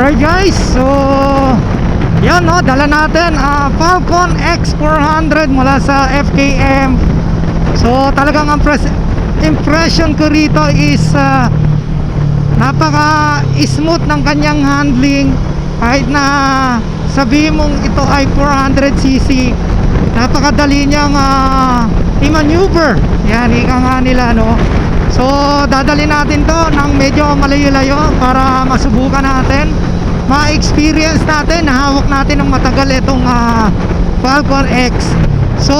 Alright guys, so yan no, dala natin Falcon X400 mula sa FKM. So talagang ang impression ko rito is napaka smooth ng kanyang handling. Kahit na sabihin mong ito ay 400cc, napakadali niyang i-maneuver. Yan, ika nga nila no. So dadali natin to ng medyo malayo-layo para masubukan natin, ma-experience natin, hawak natin ng matagal itong Falcon X. So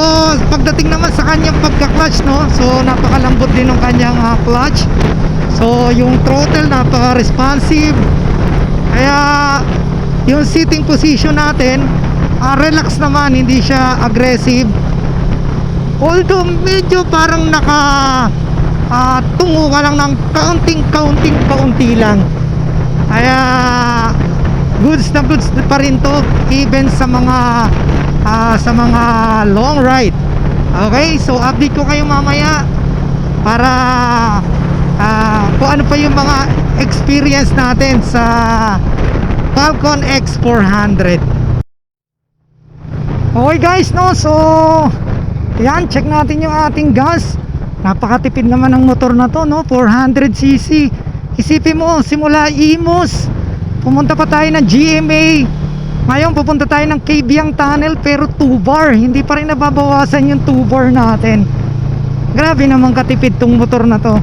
pagdating naman sa kanyang pagka-clutch no, so napakalambot din ng kanyang clutch. So yung throttle napaka-responsive. Kaya yung sitting position natin relax naman, hindi siya aggressive. Although medyo parang tungo ka lang ng kaunti lang. Kaya goods pa rin to even sa mga long ride. Okay, so update ko kayo mamaya para kung ano pa yung mga experience natin sa Falcon X400. Okay guys no, so yan, check natin yung ating gas. Napakatipid naman ng motor na to no, 400cc. Isipin mo, simula Imus pumunta pa tayo ng GMA, ngayon pupunta tayo ng Kabyang Tunnel, pero 2 bar, hindi pa rin nababawasan yung 2 bar natin. Grabe naman katipid tong motor na to.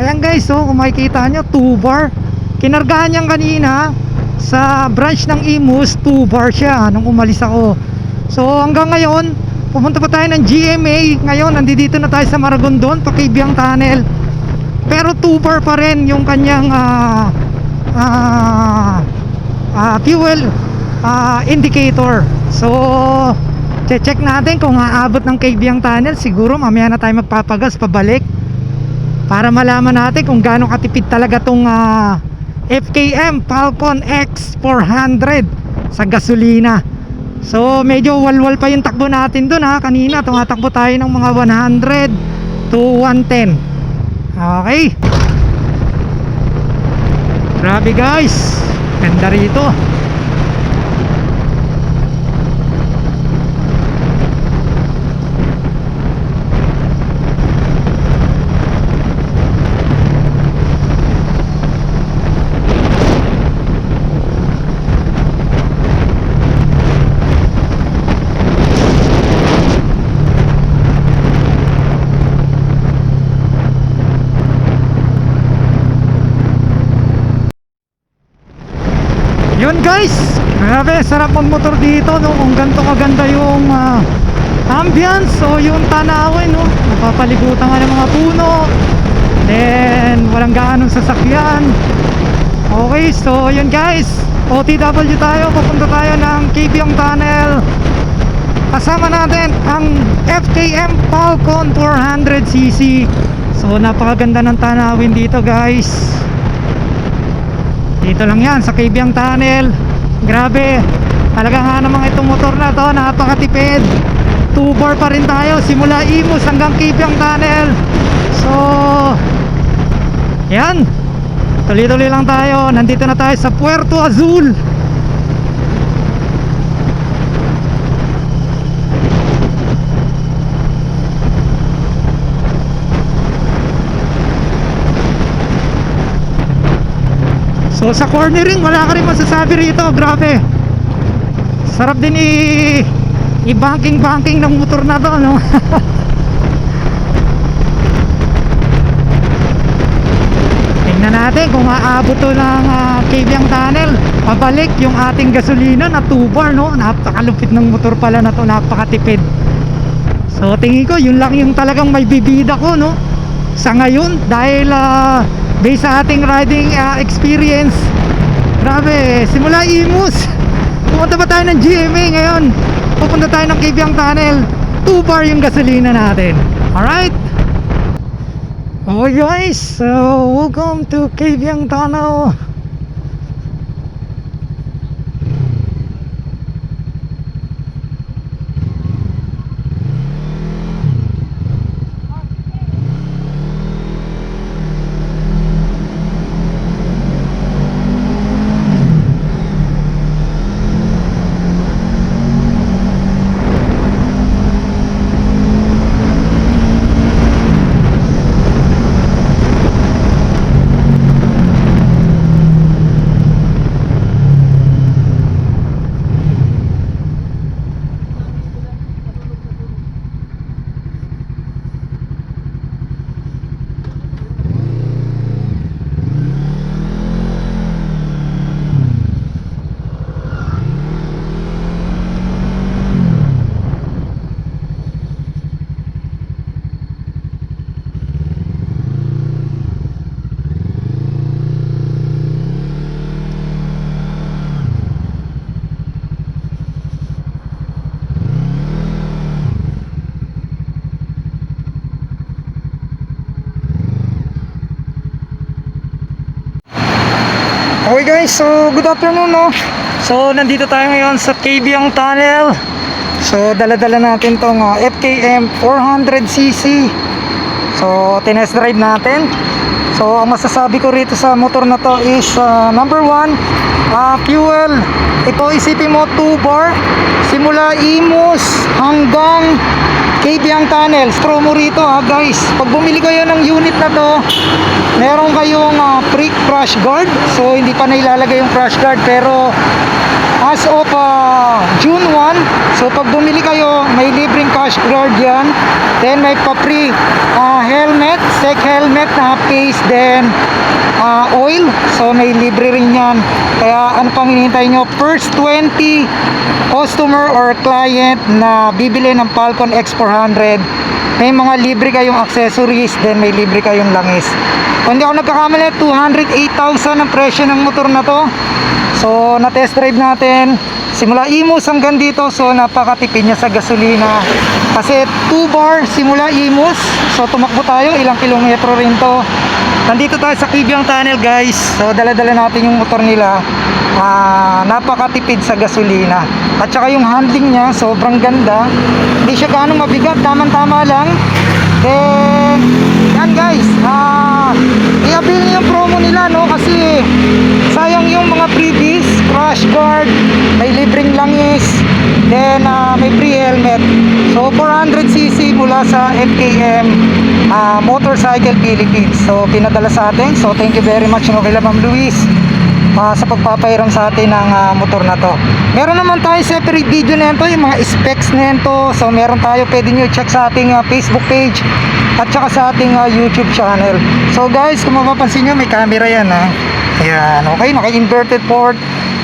Ayan guys, so kung makikita nyo, 2 bar. Kinargahan niyang kanina sa branch ng Imus, 2 bar siya nung umalis ako. So hanggang ngayon pumunta pa tayo ng GMA. Ngayon nandito na tayo sa Maragondon, pa Kabyang Tunnel, pero 2 bar pa rin yung kanyang fuel indicator. So check natin kung aabot ng Kabyang Tunnel. Siguro mamaya na tayo magpapagas pabalik para malaman natin kung gaano katipid talaga tong FKM Falcon X400 sa gasolina. So medyo walwal pa yung takbo natin dun kanina tumatakbo tayo ng mga 100 to 110. Okay, grabe guys, ganda rito. Yun guys, grabe sarap magmotor dito no, kung ganito kaganda yung ambience. So yung tanawin no, napapaligutan nga ng mga puno, then walang gaanong sasakyan. Okay, so yun guys, OTW tayo, papunta tayo ng Kabyang Tunnel. Kasama natin ang FKM Falcon 400cc. So napakaganda ng tanawin dito guys. Dito lang yan sa Kabyang Tunnel. Grabe, talaga nga namang itong motor na to napakatipid. 2 bar pa rin tayo simula Imus hanggang Kabyang Tunnel. So yan, tuloy-tuloy lang tayo. Nandito na tayo sa Puerto Azul. So sa cornering wala ka rin masasabi rito. Grabe, sarap din i-banking ng motor na to no? Tingnan natin kung maabot to ng Kabyang Tunnel pabalik yung ating gasolina na 2 bar no. Napakalupit ng motor pala na to, napakatipid. So tingin ko yun lang yung talagang may bibida ko no sa ngayon, dahil based sa ating riding experience. Grabe, simula Imus pupunta pa tayo ng GMA, ngayon pupunta tayo ng Kabyang Tunnel, 2 bar yung gasolina natin. Alright, okay guys, so welcome to Kabyang Tunnel. Okay guys, so good afternoon no. So nandito tayo ngayon sa Kabyang Tunnel. So dala-dala natin tong FKM 400cc. So tinest drive natin. So ang masasabi ko rito sa motor na to is number 1, fuel. Ito isipin mo 2 bar simula Imus hanggang Kabyang Tunnel. Promo rito guys. Pag bumili kayo ng unit na to, meron kayong free crash guard. So hindi pa nailalagay yung crash guard, pero as of June 1, so pag bumili kayo, may libreng crash guard yan. Then may pa-free helmet, sec helmet na half case, then oil. So may libre rin yan. Kaya ano pang hinihintay nyo? First 20 customer or client na bibili ng Falcon X400, may mga libre kayong accessories, then may libre kayong langis. Kung hindi ako nagkakamali, 208,000 ang presyo ng motor na to. So na-test drive natin simula Imus hanggang dito. So napakatipid niya sa gasolina kasi 2 bar simula Imus. So tumakbo tayo, ilang kilometro rin to. Nandito tayo sa Kabyang Tunnel guys. So dala-dala natin yung motor nila. Napakatipid sa gasolina. At saka yung handling niya sobrang ganda. Hindi siya gaano mabigat, tamang-tama lang. Then yan guys, i-avail niyo yung promo nila no, kasi sayang yung mga freebies, crash guard, may libreng langis, then may free helmet. So 400cc mula sa FKM Motorcycle Philippines. So pinadala sa atin. So thank you very much no, kay Ma'am Luis sa pagpapairam sa atin ng motor na to. Meron naman tayo separate video nito, yung mga specs nito. So meron tayo, pwede nyo check sa ating Facebook page at saka sa ating YouTube channel. So guys, kung mapapansin nyo, may camera yan Ayan, okay, naka-inverted port.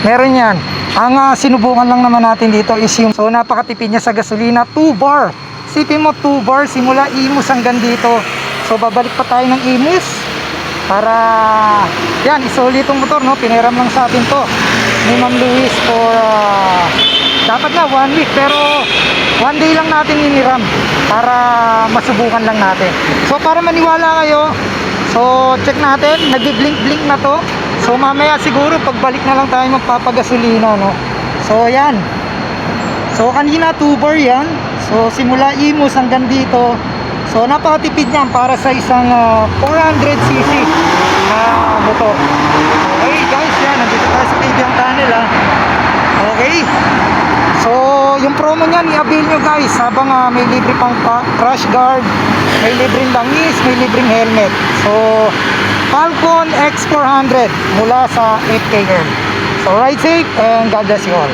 Meron yan. Ang sinubukan lang naman natin dito is yung, so napakatipid niya sa gasolina, 2 bar. Sipin mo 2 bar simula Imus hanggang dito. So babalik pa tayo ng Imus para yan, isoli itong motor no. Piniram lang sa atin to ni Ma'am Luis for dapat na 1 week, pero 1 day lang natin iniram para masubukan lang natin. So para maniwala kayo, so check natin, nagbi-blink-blink na to. So mamaya siguro pagbalik na lang tayo magpapagasolina no. So yan. So kanina 2 bar yan. So simula Imus hanggang dito. So napakatipid niyan para sa isang 400cc motor. Okay guys, yan, nandito tayo sa Kabyang Tunnel Okay. So yung promo niyan, i-avail nyo guys habang may libre pang crash guard, may libreng langis, may libreng helmet. So Falcon X400 mula sa FKM. So ride safe and God bless you all.